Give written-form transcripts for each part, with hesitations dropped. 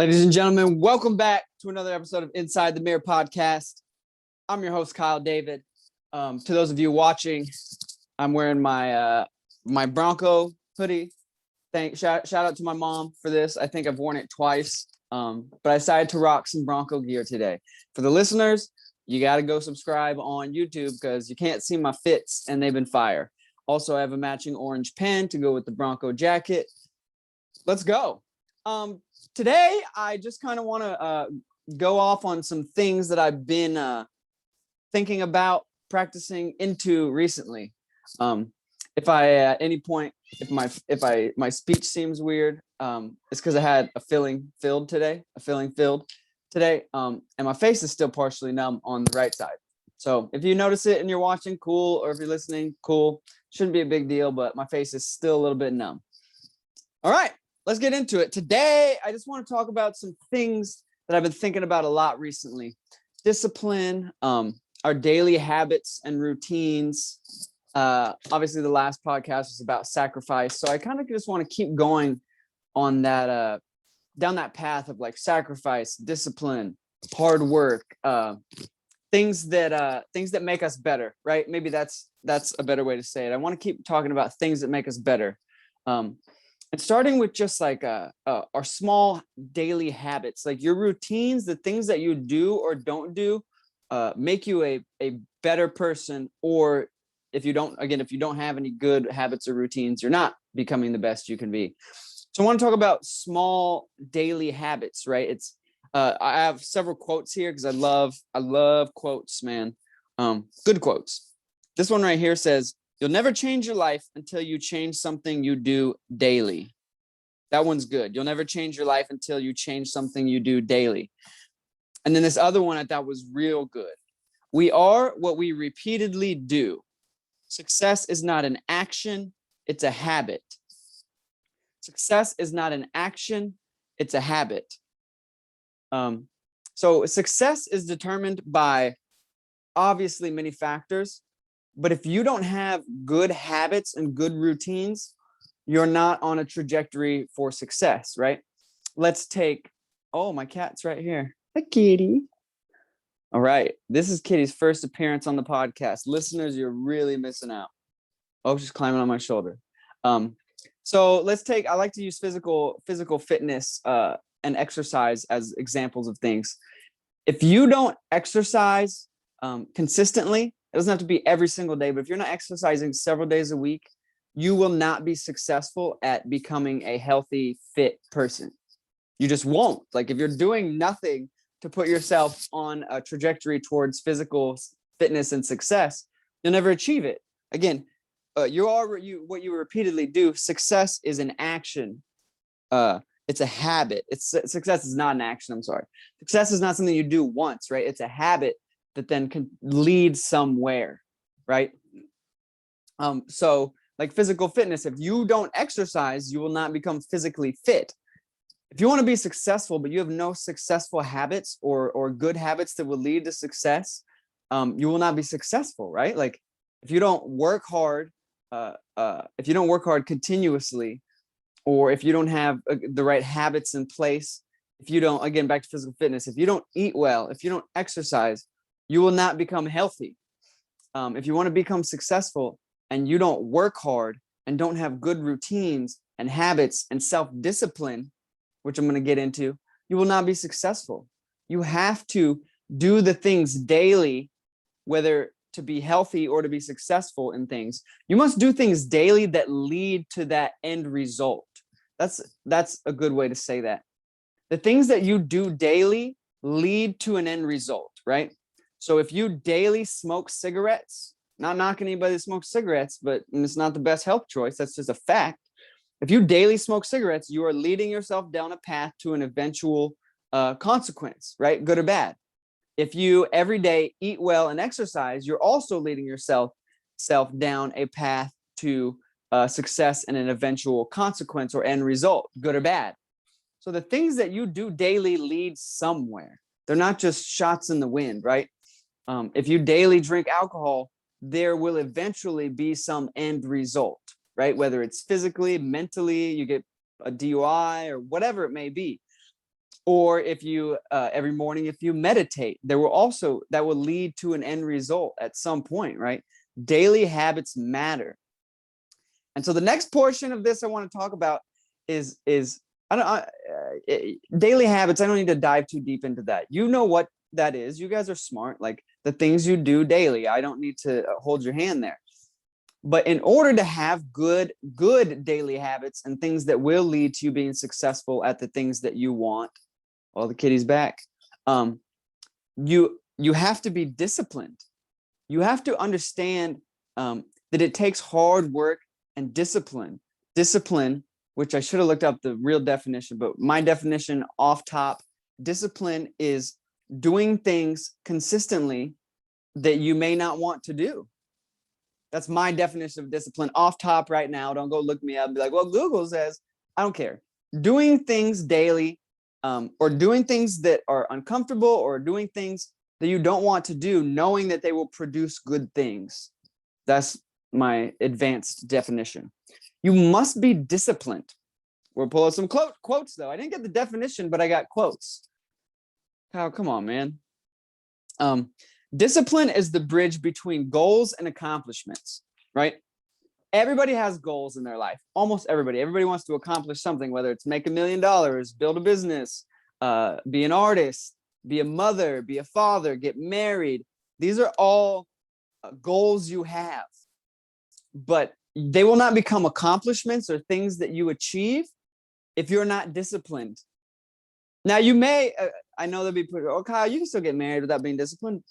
Ladies and gentlemen, welcome back to another episode of Inside the Mirror podcast. I'm your host, Kyle David. To those of you watching, I'm wearing my my Bronco hoodie. Shout out to my mom for this. I think I've worn it twice, but I decided to rock some Bronco gear today. For the listeners, you got to go subscribe on YouTube because you can't see my fits and they've been fire. Also, I have a matching orange pen to go with the Bronco jacket. Let's go. Today, I just kind of want to go off on some things that I've been thinking about practicing into recently. If I at any point, if my speech seems weird, it's because I had a filling filled today, and my face is still partially numb on the right side. So if you notice it and you're watching, cool, or if you're listening, cool. Shouldn't be a big deal, but my face is still a little bit numb. All right. Let's get into it. Today, I just want to talk about some things that I've been thinking about a lot recently. Discipline, our daily habits and routines. Obviously, the last podcast was about sacrifice. So I kind of just want to keep going on that, down that path of like sacrifice, discipline, hard work, things that make us better, right? Maybe that's a better way to say it. I want to keep talking about things that make us better. And starting with just like our small daily habits, like your routines, the things that you do or don't do, make you a better person. Or if you don't have any good habits or routines, you're not becoming the best you can be. So I want to talk about small daily habits, right? It's I have several quotes here because I love quotes, man. Good quotes. This one right here says, "You'll never change your life until you change something you do daily." That one's good. You'll never change your life until you change something you do daily. And then this other one I thought was real good. "We are what we repeatedly do. Success is not an action, it's a habit." Success is not an action, it's a habit. So success is determined by obviously many factors. But if you don't have good habits and good routines, you're not on a trajectory for success, right? Let's take, oh, my cat's right here. Hi, kitty. All right. This is Kitty's first appearance on the podcast. Listeners, you're really missing out. Oh, she's climbing on my shoulder. So let's take, I like to use physical fitness and exercise as examples of things. If you don't exercise consistently, it doesn't have to be every single day, but if you're not exercising several days a week, you will not be successful at becoming a healthy, fit person. You just won't. Like if you're doing nothing to put yourself on a trajectory towards physical fitness and success, you'll never achieve it. Again, what you repeatedly do, success is an action. It's a habit. Success is not an action. I'm sorry. Success is not something you do once, right? It's a habit that then can lead somewhere, right? So like physical fitness, if you don't exercise, you will not become physically fit. If you want to be successful, but you have no successful habits or good habits that will lead to success, you will not be successful, right? Like if you don't work hard, continuously, or if you don't have the right habits in place, if you don't, again, back to physical fitness, if you don't eat well, if you don't exercise, you will not become healthy. If you want to become successful and you don't work hard and don't have good routines and habits and self-discipline, which I'm going to get into, you will not be successful. You have to do the things daily, whether to be healthy or to be successful in things. You must do things daily that lead to that end result. That's a good way to say that. The things that you do daily lead to an end result, right? So if you daily smoke cigarettes, not knocking anybody that smokes cigarettes, but it's not the best health choice. That's just a fact. If you daily smoke cigarettes, you are leading yourself down a path to an eventual consequence, right? Good or bad. If you every day eat well and exercise, you're also leading yourself down a path to success and an eventual consequence or end result, good or bad. So the things that you do daily lead somewhere. They're not just shots in the wind, right? If you daily drink alcohol, there will eventually be some end result, right? Whether it's physically, mentally, you get a DUI or whatever it may be. Or if you every morning, if you meditate, that will lead to an end result at some point, right? Daily habits matter. And so the next portion of this I want to talk about is daily habits. I don't need to dive too deep into that. You know what that is. You guys are smart. Like the things you do daily. I don't need to hold your hand there. But in order to have good daily habits and things that will lead to you being successful at the things that you want, all the kitty's back, you have to be disciplined. You have to understand that it takes hard work and discipline. Discipline, which I should have looked up the real definition, but my definition off top, discipline is doing things consistently that you may not want to do. That's my definition of discipline off top right now. Don't go look me up and be like, well, Google says. I don't care. Doing things daily, or doing things that are uncomfortable, or doing things that you don't want to do, knowing that they will produce good things. That's my advanced definition. You must be disciplined. We'll pull out some quotes though. I didn't get the definition, but I got quotes. Kyle, come on, man. Discipline is the bridge between goals and accomplishments, right? Everybody has goals in their life. Almost everybody. Everybody wants to accomplish something, whether it's make $1 million, build a business, be an artist, be a mother, be a father, get married. These are all goals you have, but they will not become accomplishments or things that you achieve if you're not disciplined. Now you may, I know there'll be people, oh, Kyle, you can still get married without being disciplined.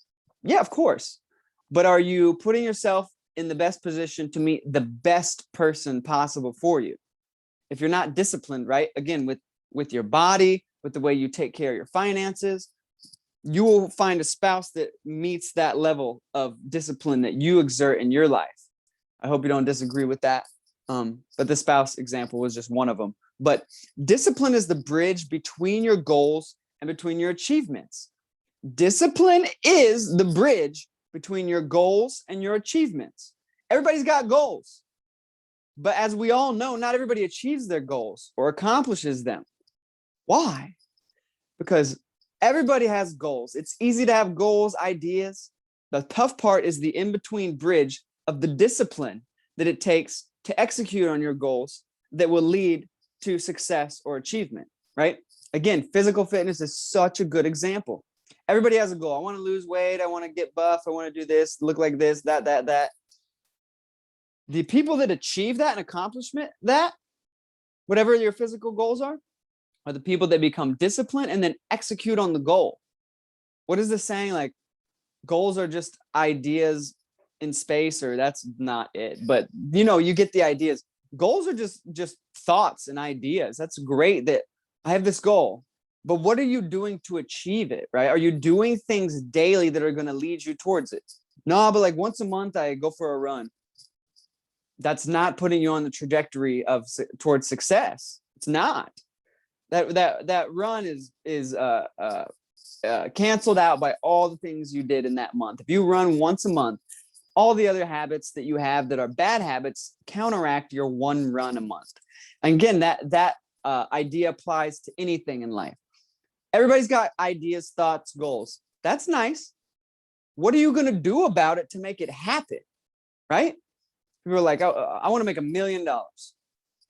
Yeah, of course. But are you putting yourself in the best position to meet the best person possible for you? If you're not disciplined, right? Again, with your body, with the way you take care of your finances, you will find a spouse that meets that level of discipline that you exert in your life. I hope you don't disagree with that. But the spouse example was just one of them. But discipline is the bridge between your goals and between your achievements. Discipline is the bridge between your goals and your achievements. Everybody's got goals. But as we all know, not everybody achieves their goals or accomplishes them. Why? Because everybody has goals. It's easy to have goals, ideas. The tough part is the in-between bridge of the discipline that it takes to execute on your goals that will lead to success or achievement, right? Again, physical fitness is such a good example. Everybody has a goal. I want to lose weight. I want to get buff. I want to do this, look like this, that. The people that achieve that and accomplishment, that, whatever your physical goals are the people that become disciplined and then execute on the goal. What is this saying? Like, goals are just ideas in space, or that's not it. But, you know, you get the ideas. Goals are just thoughts and ideas. That's great that I have this goal. But what are you doing to achieve it, right? Are you doing things daily that are going to lead you towards it? No, but like once a month I go for a run. That's not putting you on the trajectory of towards success. It's not. That run is canceled out by all the things you did in that month. If you run once a month, all the other habits that you have that are bad habits counteract your one run a month. And again, that idea applies to anything in life. Everybody's got ideas, thoughts, goals. That's nice. What are you going to do about it to make it happen? Right? People are like, oh, I want to make $1 million.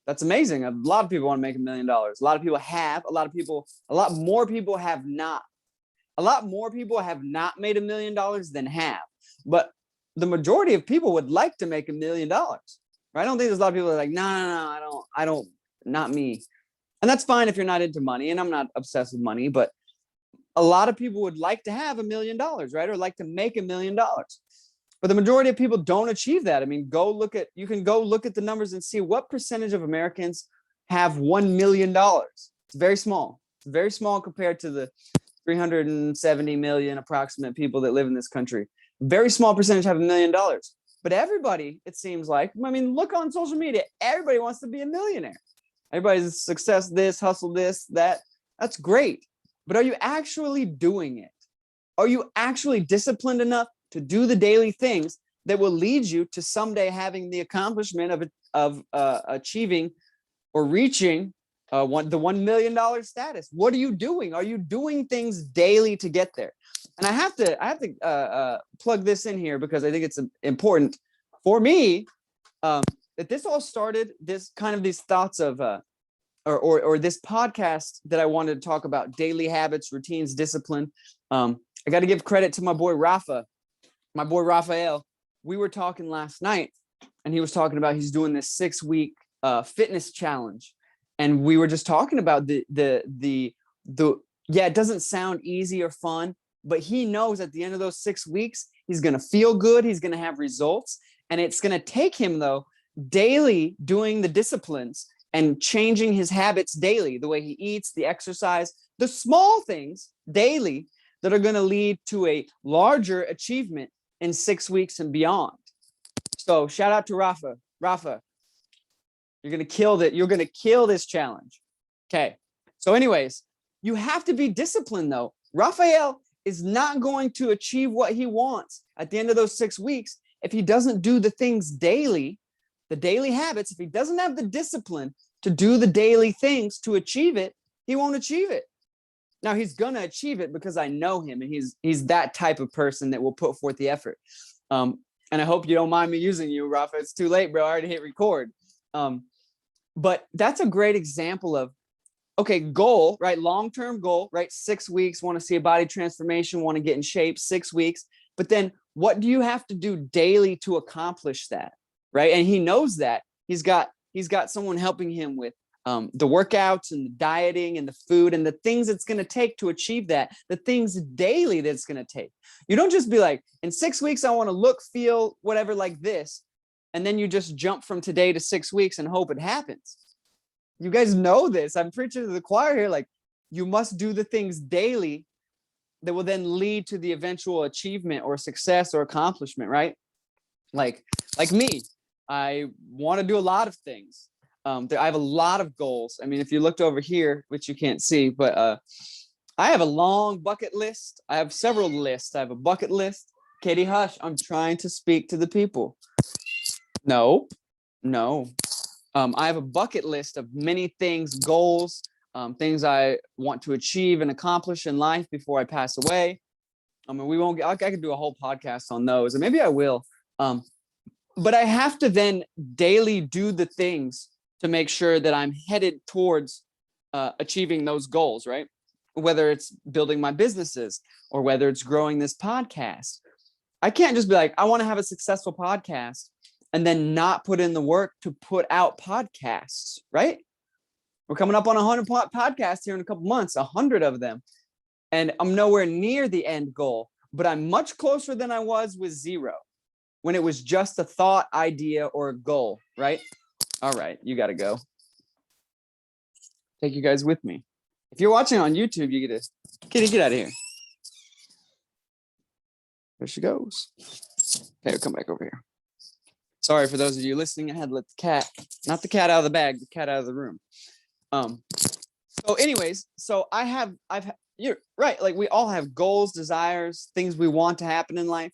That's amazing. A lot of people want to make $1 million. A lot of people have. A lot more people have not. A lot more people have not made $1 million than have. But the majority of people would like to make $1 million. Right? I don't think there's a lot of people that are like, no, I don't, not me. And that's fine if you're not into money, and I'm not obsessed with money, but a lot of people would like to have $1 million, right? Or like to make $1 million. But the majority of people don't achieve that. I mean, you can go look at the numbers and see what percentage of Americans have $1 million. It's very small. It's very small compared to the 370 million approximate people that live in this country. Very small percentage have $1 million. But everybody, it seems like, I mean, look on social media. Everybody wants to be a millionaire. Everybody's success, this, hustle, this, that. That's great. But are you actually doing it? Are you actually disciplined enough to do the daily things that will lead you to someday having the accomplishment of achieving or reaching the $1 million status. What are you doing? Are you doing things daily to get there? And I have to plug this in here because I think it's important for me, that this all started, these thoughts of or this podcast that I wanted to talk about daily habits, routines, discipline. I got to give credit to my boy Raphael. We were talking last night, and he was talking about he's doing this 6-week fitness challenge, and we were just talking about the it doesn't sound easy or fun, but he knows at the end of those 6 weeks he's gonna feel good, he's gonna have results, and it's gonna take him though daily doing the disciplines and changing his habits daily, the way he eats, the exercise, the small things daily that are gonna lead to a larger achievement in 6 weeks and beyond. So shout out to Rafa. You're gonna kill it. You're gonna kill this challenge. Okay. So, anyways, you have to be disciplined though. Raphael is not going to achieve what he wants at the end of those 6 weeks if he doesn't do the things daily, the daily habits. If he doesn't have the discipline to do the daily things to achieve it, he won't achieve it. Now he's gonna achieve it because I know him, and he's that type of person that will put forth the effort. And I hope you don't mind me using you, Rafa. It's too late, bro. I already hit record. But that's a great example of, okay, goal, right? Long-term goal, right? 6 weeks, want to see a body transformation, want to get in shape, 6 weeks. But then what do you have to do daily to accomplish that, right? And he knows that. He's got someone helping him with the workouts and the dieting and the food and the things it's going to take to achieve that, the things daily that's going to take. You don't just be like, in 6 weeks, I want to look, feel, whatever like this. And then you just jump from today to 6 weeks and hope it happens. You guys know this. I'm preaching to the choir here. Like, you must do the things daily that will then lead to the eventual achievement or success or accomplishment, right? Like me, I want to do a lot of things. I have a lot of goals. I mean, if you looked over here, which you can't see, but I have a long bucket list. I have several lists. I have a bucket list. Katie, hush. I'm trying to speak to the people. No. I have a bucket list of many things, goals, things I want to achieve and accomplish in life before I pass away. I mean, I could do a whole podcast on those, and maybe I will. But I have to then daily do the things to make sure that I'm headed towards achieving those goals, right? Whether it's building my businesses or whether it's growing this podcast. I can't just be like, I want to have a successful podcast and then not put in the work to put out podcasts, right? We're coming up on 100 podcasts here in a couple months, 100 of them. And I'm nowhere near the end goal, but I'm much closer than I was with 0, when it was just a thought, idea, or a goal, right? All right, you got to go. Take you guys with me. If you're watching on YouTube, you get to, Kitty, get out of here. There she goes. Okay, we'll come back over here. Sorry for those of you listening. I had to let the cat, not the cat out of the bag, the cat out of the room. So anyways, so you're right. Like, we all have goals, desires, things we want to happen in life.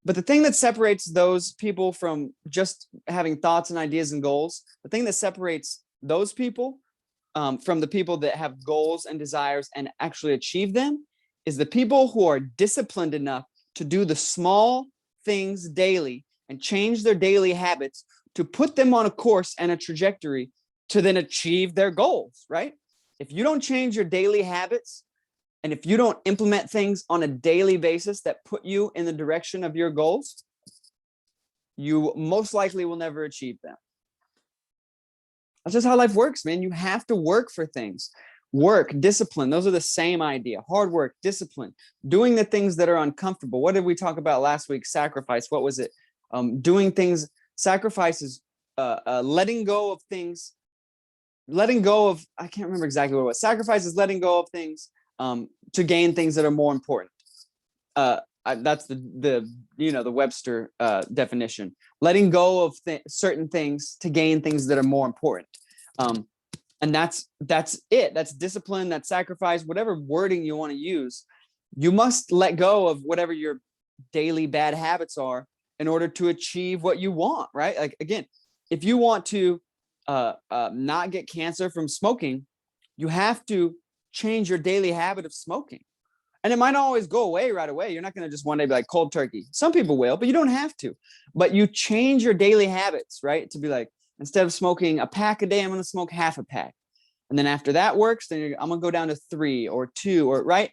But the thing that separates those people from just having thoughts and ideas and goals, the thing that separates those people from the people that have goals and desires and actually achieve them is the people who are disciplined enough to do the small things daily and change their daily habits to put them on a course and a trajectory to then achieve their goals, right? If you don't change your daily habits, and if you don't implement things on a daily basis that put you in the direction of your goals, you most likely will never achieve them. That's just how life works, man. You have to work for things. Work, discipline, those are the same idea. Hard work, discipline, doing the things that are uncomfortable. What did we talk about last week? Sacrifice. What was it? Doing things, sacrifices, letting go of things, I can't remember exactly what it was. Sacrifice is letting go of things to gain things that are more important. That's the Webster definition. Letting go of certain things to gain things that are more important. And that's it. That's discipline, that's sacrifice, whatever wording you want to use. You must let go of whatever your daily bad habits are in order to achieve what you want, right? Like, again, if you want to not get cancer from smoking, you have to change your daily habit of smoking. And it might not always go away right away. You're not going to just one day be like cold turkey. Some people will, but you don't have to. But you change your daily habits, right? To be like, instead of smoking a pack a day, I'm going to smoke half a pack. And then after that works, then I'm going to go down to 3 or 2 or right.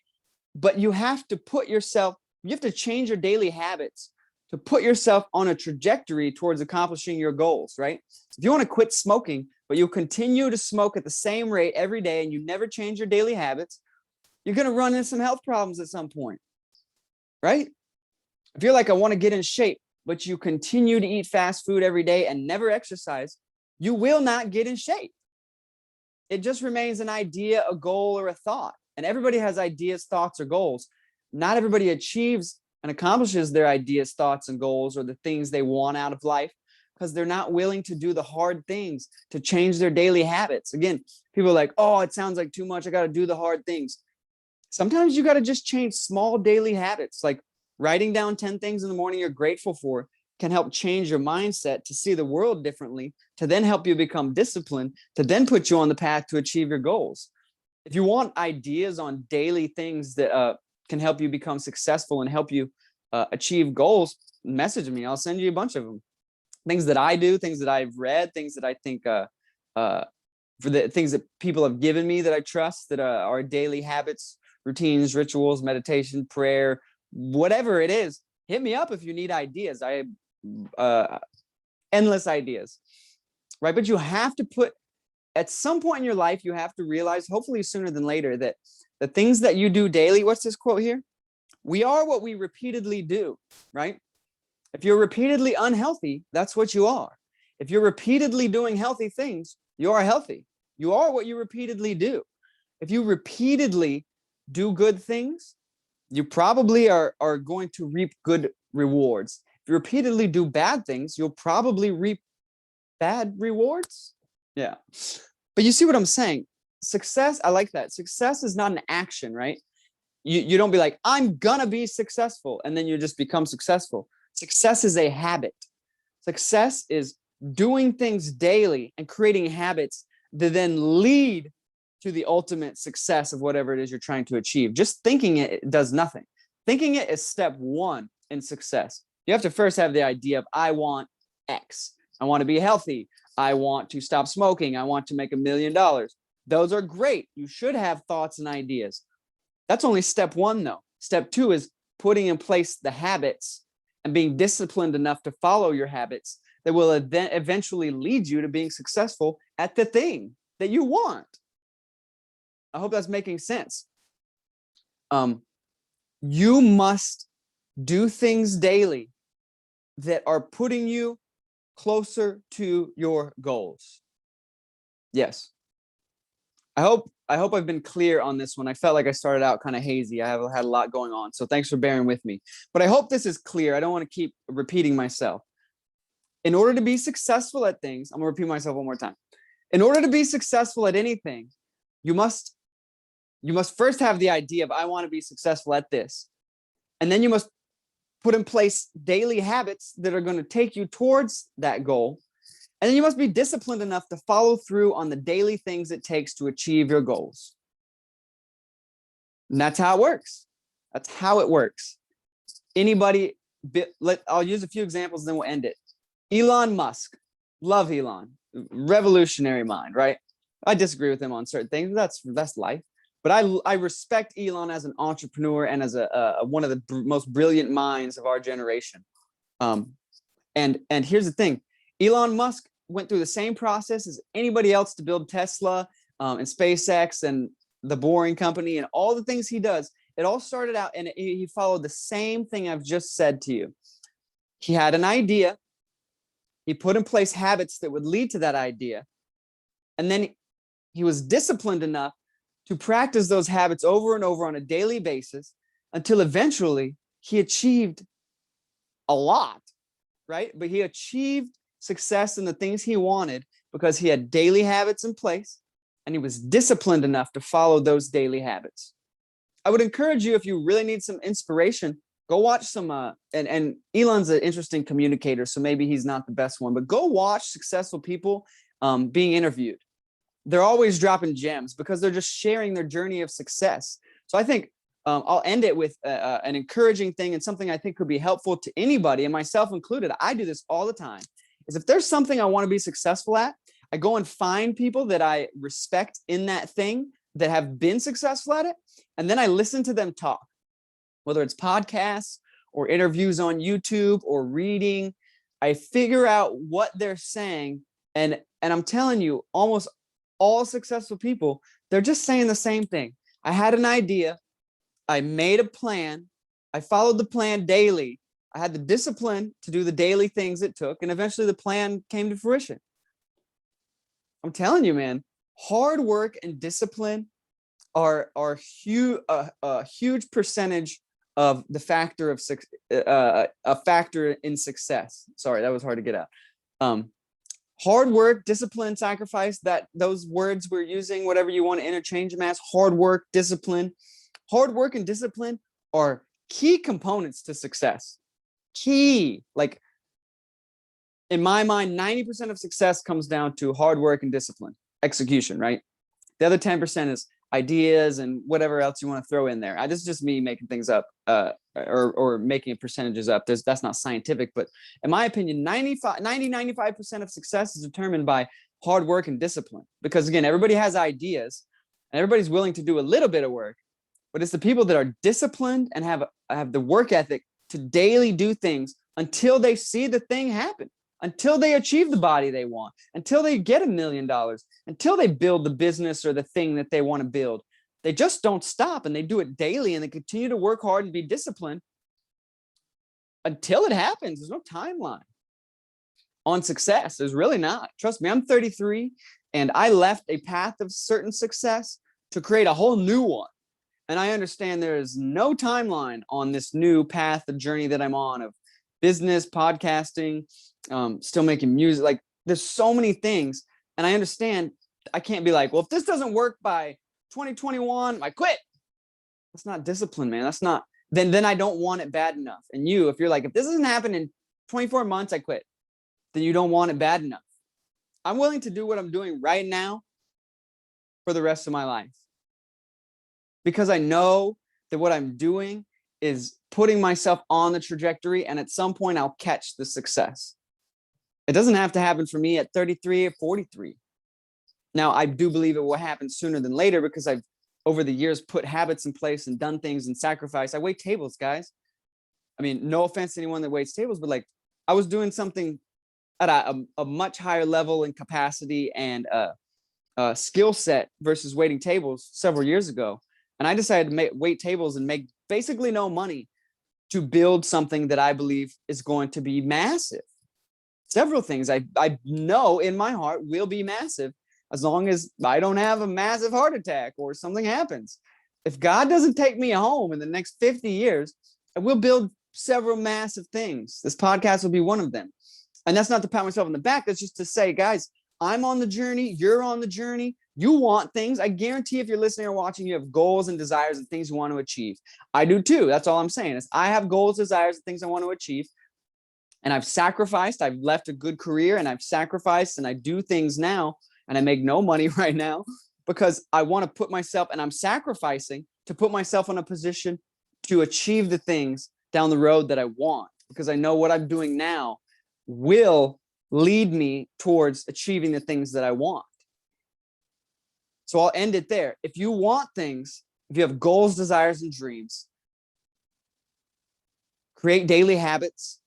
But you have to you have to change your daily habits to put yourself on a trajectory towards accomplishing your goals, right? If you want to quit smoking, but you continue to smoke at the same rate every day and you never change your daily habits, you're going to run into some health problems at some point, right? If you're like, I want to get in shape, but you continue to eat fast food every day and never exercise, you will not get in shape. It just remains an idea, a goal, or a thought. And everybody has ideas, thoughts, or goals. Not everybody achieves and accomplishes their ideas, thoughts, and goals, or the things they want out of life because they're not willing to do the hard things to change their daily habits. Again, people are like, oh, it sounds like too much. I got to do the hard things. Sometimes you got to just change small daily habits, like writing down 10 things in the morning you're grateful for can help change your mindset to see the world differently, to then help you become disciplined, to then put you on the path to achieve your goals. If you want ideas on daily things that can help you become successful and help you achieve goals, message me. I'll send you a bunch of them. Things that I do, things that I've read, things that I think for the things that people have given me that I trust, that are daily habits, routines, rituals, meditation, prayer, whatever it is. Hit me up if you need ideas. I have endless ideas, right? But you have to put, at some point in your life, you have to realize, hopefully sooner than later, that the things that you do daily, what's this quote here? We are what we repeatedly do, right? If you're repeatedly unhealthy, that's what you are. If you're repeatedly doing healthy things, you are healthy. You are what you repeatedly do. If you repeatedly do good things, you probably are going to reap good rewards. If you repeatedly do bad things, you'll probably reap bad rewards. Yeah. But you see what I'm saying? Success, I like that. Success is not an action, right? You don't be like, I'm gonna be successful, and then you just become successful. Success is a habit. Success is doing things daily and creating habits that then lead to the ultimate success of whatever it is you're trying to achieve. Just thinking it does nothing. Thinking it is step 1 in success. You have to first have the idea of, I want X. I want to be healthy. I want to stop smoking. I want to make $1 million. Those are great. You should have thoughts and ideas. That's only step 1, though. Step 2 is putting in place the habits and being disciplined enough to follow your habits that will eventually lead you to being successful at the thing that you want. I hope that's making sense. You must do things daily that are putting you closer to your goals. Yes. I hope I've been clear on this one. I felt like I started out kind of hazy. I have had a lot going on, so thanks for bearing with me. But I hope this is clear. I don't want to keep repeating myself. In order to be successful at things, I'm going to repeat myself one more time. In order to be successful at anything, you must first have the idea of, I want to be successful at this. And then you must put in place daily habits that are going to take you towards that goal. And then you must be disciplined enough to follow through on the daily things it takes to achieve your goals. And that's how it works. That's how it works. I'll use a few examples, then we'll end it. Elon Musk. Love Elon. Revolutionary mind, right? I disagree with him on certain things. That's life. But I respect Elon as an entrepreneur and as one of the most brilliant minds of our generation. And here's the thing. Elon Musk went through the same process as anybody else to build Tesla and SpaceX and the Boring Company and all the things he does. It all started out and he followed the same thing I've just said to you. He had an idea. He put in place habits that would lead to that idea. And then he was disciplined enough to practice those habits over and over on a daily basis until eventually he achieved a lot, right? But he achieved success in the things he wanted because he had daily habits in place and he was disciplined enough to follow those daily habits. I would encourage you, if you really need some inspiration, go watch some, and Elon's an interesting communicator, so maybe he's not the best one, but go watch successful people being interviewed. They're always dropping gems because they're just sharing their journey of success. So I think I'll end it with an encouraging thing and something I think could be helpful to anybody, and myself included. I do this all the time. Is if there's something I want to be successful at, I go and find people that I respect in that thing that have been successful at it, and then I listen to them talk, whether it's podcasts or interviews on YouTube or reading. I figure out what they're saying, and I'm telling you, almost all successful people, they're just saying the same thing. I had an idea, I made a plan, I followed the plan daily, I had the discipline to do the daily things it took, and eventually the plan came to fruition. I'm telling you, man, hard work and discipline are huge, a huge percentage of the factor of a factor in success. Sorry, that was hard to get out. Hard work, discipline, sacrifice, that those words we're using, whatever you want to interchange them as, hard work, discipline. Hard work and discipline are key components to success. Key. Like, in my mind, 90% of success comes down to hard work and discipline, execution, right? The other 10% is ideas and whatever else you want to throw in there. This is just me making things up or making percentages up. That's not scientific, but in my opinion, 95% of success is determined by hard work and discipline. Because again, everybody has ideas and everybody's willing to do a little bit of work, but it's the people that are disciplined and have the work ethic to daily do things until they see the thing happen, until they achieve the body they want, until they get $1 million, until they build the business or the thing that they want to build. They just don't stop, and they do it daily, and they continue to work hard and be disciplined until it happens. There's no timeline on success. There's really not. Trust me, I'm 33, and I left a path of certain success to create a whole new one. And I understand there is no timeline on this new path, the journey that I'm on of business, podcasting, still making music. Like, there's so many things, and I understand I can't be like, well, if this doesn't work by 2021, I quit. That's not discipline, man. That's not, then I don't want it bad enough. And you, if you're like, if this doesn't happen in 24 months, I quit, then you don't want it bad enough. I'm willing to do what I'm doing right now for the rest of my life, because I know that what I'm doing is putting myself on the trajectory, and at some point I'll catch the success. It doesn't have to happen for me at 33 or 43. Now, I do believe it will happen sooner than later, because I've, over the years, put habits in place and done things and sacrificed. I wait tables, guys. I mean, no offense to anyone that waits tables, but like, I was doing something at a much higher level and capacity and skill set versus waiting tables several years ago. And I decided to wait tables and make basically no money to build something that I believe is going to be massive. Several things I know in my heart will be massive, as long as I don't have a massive heart attack or something happens. If God doesn't take me home in the next 50 years, I will build several massive things. This podcast will be one of them. And that's not to pat myself on the back. That's just to say, guys, I'm on the journey. You're on the journey. You want things. I guarantee if you're listening or watching, you have goals and desires and things you want to achieve. I do too. That's all I'm saying is I have goals, desires, and things I want to achieve. And I've sacrificed. I've left a good career, and I've sacrificed, and I do things now, and I make no money right now because I want to put myself, and I'm sacrificing to put myself in a position to achieve the things down the road that I want, because I know what I'm doing now will lead me towards achieving the things that I want. So I'll end it there. If you want things, if you have goals, desires, and dreams, create daily habits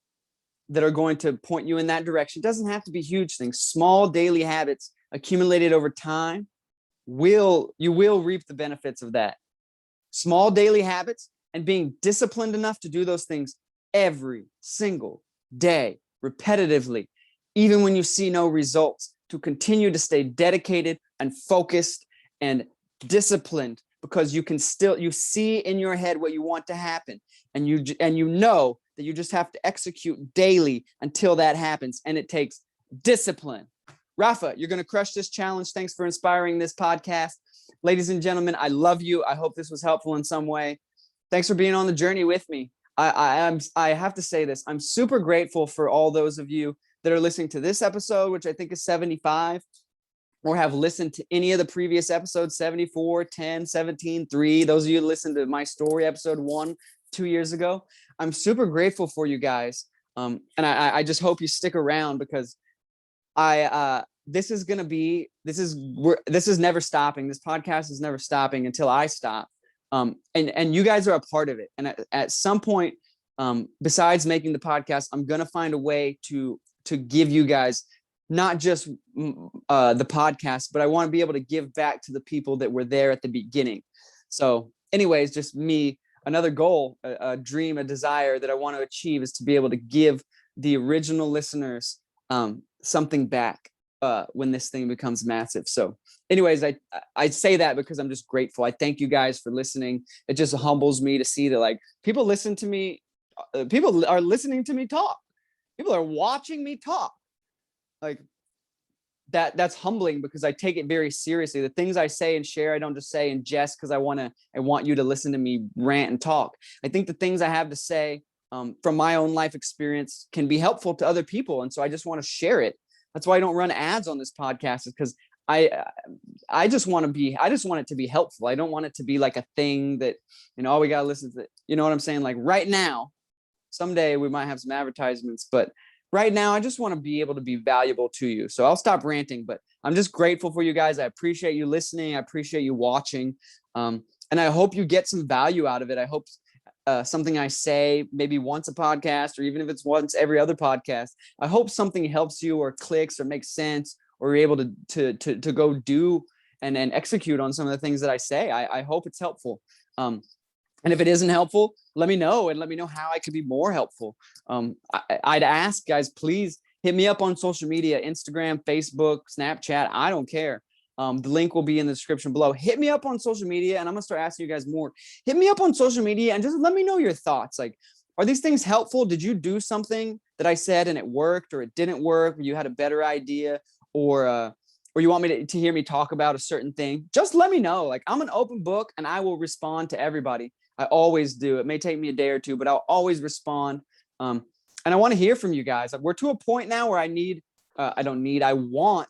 that are going to point you in that direction. It doesn't have to be huge things. Small daily habits accumulated over time, you will reap the benefits of that. Small daily habits and being disciplined enough to do those things every single day, repetitively, even when you see no results, to continue to stay dedicated and focused and disciplined, because you see in your head what you want to happen, and you know that you just have to execute daily until that happens, and it takes discipline. Rafa, you're going to crush this challenge. Thanks for inspiring this podcast. Ladies and gentlemen, I love you. I hope this was helpful in some way. Thanks for being on the journey with me. I have to say this. I'm super grateful for all those of you that are listening to this episode, which I think is 75. or have listened to any of the previous episodes, 74, 10, 17, 3, those of you who listened to my story episode 1 2 years ago, I'm super grateful for you guys. And I just hope you stick around, because this is never stopping. This podcast is never stopping until I stop. And you guys are a part of it. And at some point, besides making the podcast, I'm gonna find a way to give you guys not just the podcast, but I want to be able to give back to the people that were there at the beginning. So, anyways, just me, another goal, a dream, a desire that I want to achieve is to be able to give the original listeners something back when this thing becomes massive. So anyways, I say that because I'm just grateful. I thank you guys for listening. It just humbles me to see that, like, people listen to me. People are listening to me talk. People are watching me talk. Like, that's humbling, because I take it very seriously. The things I say and share, I don't just say in jest because I want you to listen to me rant and talk. I think the things I have to say from my own life experience can be helpful to other people. And so I just want to share it. That's why I don't run ads on this podcast, is because I just want it to be helpful. I don't want it to be like a thing that, oh, we got to listen to it. You know what I'm saying? Like right now, someday we might have some advertisements, but right now I just want to be able to be valuable to you. So I'll stop ranting, but I'm just grateful for you guys. I appreciate you listening. I appreciate you watching. And I hope you get some value out of it. I hope something I say maybe once a podcast, or even if it's once every other podcast, I hope something helps you or clicks or makes sense, or you're able to go do and execute on some of the things that I say. I hope it's helpful. And if it isn't helpful, let me know, and let me know how I could be more helpful. I'd ask, guys, please hit me up on social media, Instagram, Facebook, Snapchat. I don't care. The link will be in the description below. Hit me up on social media, and I'm gonna start asking you guys more. Hit me up on social media and just let me know your thoughts. Like, are these things helpful? Did you do something that I said and it worked, or it didn't work, or you had a better idea, or you want me to hear me talk about a certain thing? Just let me know. Like, I'm an open book, and I will respond to everybody. I always do. It may take me a day or two, but I'll always respond. And I want to hear from you guys. We're to a point now where I want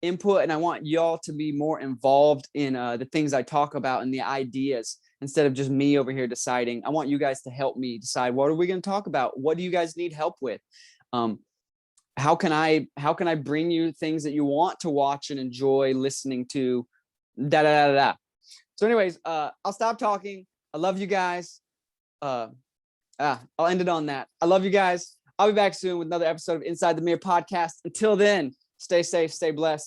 input, and I want y'all to be more involved in the things I talk about and the ideas, instead of just me over here deciding. I want you guys to help me decide, what are we going to talk about? What do you guys need help with? How can I bring you things that you want to watch and enjoy listening to? So anyways, I'll stop talking. I love you guys. I'll end it on that. I love you guys. I'll be back soon with another episode of Inside the Mirror podcast. Until then, stay safe, stay blessed.